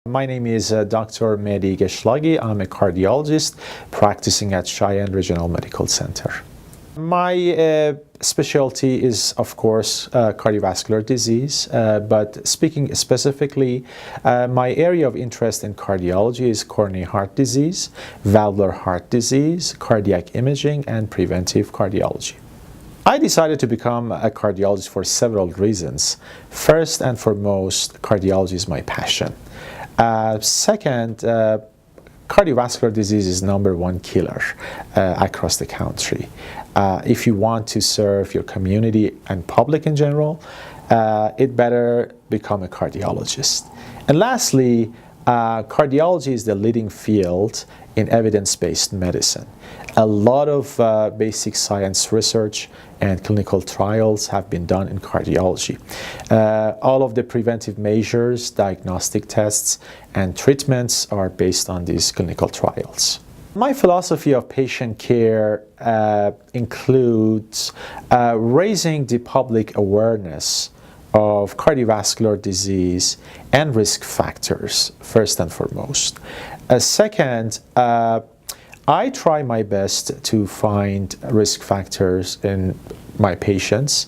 My name is Dr. Mehdi Gheshlaghi. I'm a cardiologist practicing at Cheyenne Regional Medical Center. My specialty is, of course, cardiovascular disease, but speaking specifically, my area of interest in cardiology is coronary heart disease, valvular heart disease, cardiac imaging, and preventive cardiology. I decided to become a cardiologist for several reasons. First and foremost, cardiology is my passion. Second, cardiovascular disease is #1 killer across the country. If you want to serve your community and public in general, it better become a cardiologist. And lastly, cardiology is the leading field in evidence-based medicine. A lot of basic science research and clinical trials have been done in cardiology. All of the preventive measures, diagnostic tests, and treatments are based on these clinical trials. My philosophy of patient care includes raising the public awareness of cardiovascular disease and risk factors, first and foremost. Second, I try my best to find risk factors in my patients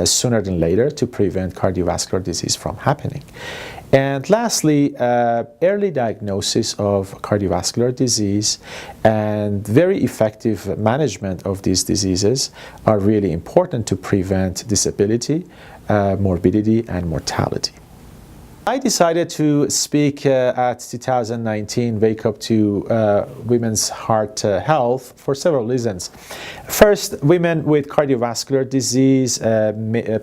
sooner than later to prevent cardiovascular disease from happening. And lastly, early diagnosis of cardiovascular disease and very effective management of these diseases are really important to prevent disability, morbidity, and mortality. I decided to speak at 2019 Wake Up to Women's Heart Health for several reasons. First, women with cardiovascular disease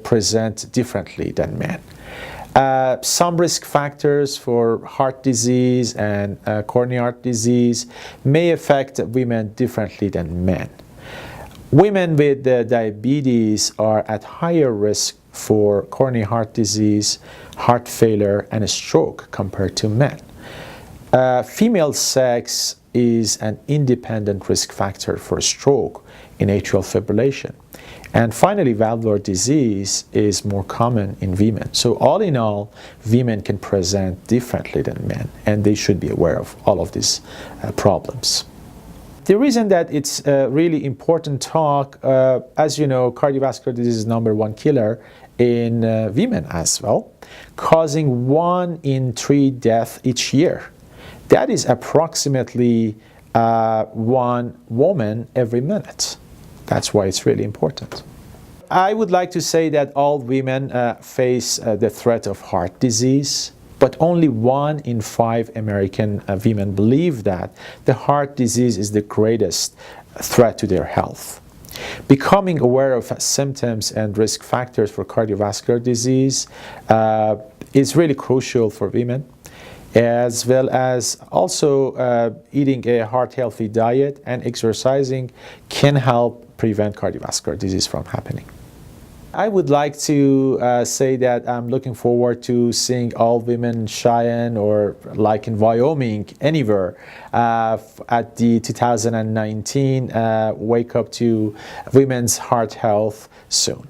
present differently than men. Some risk factors for heart disease and coronary heart disease may affect women differently than men. Women with diabetes are at higher risk for coronary heart disease, heart failure, and a stroke compared to men. Female sex is an independent risk factor for stroke in atrial fibrillation. And finally, valvular disease is more common in women. So all in all, women can present differently than men, and they should be aware of all of these problems. The reason that it's a really important talk, as you know, cardiovascular disease is #1 killer in women as well, causing 1 in 3 deaths each year. That is approximately 1 woman every minute. That's why it's really important. I would like to say that all women face the threat of heart disease, but only 1 in 5 American women believe that the heart disease is the greatest threat to their health. Becoming aware of symptoms and risk factors for cardiovascular disease is really crucial for women, as well as also eating a heart-healthy diet and exercising can help prevent cardiovascular disease from happening. I would like to say that I'm looking forward to seeing all women in Cheyenne or like in Wyoming, anywhere, at the 2019 Wake Up to Women's Heart Health soon.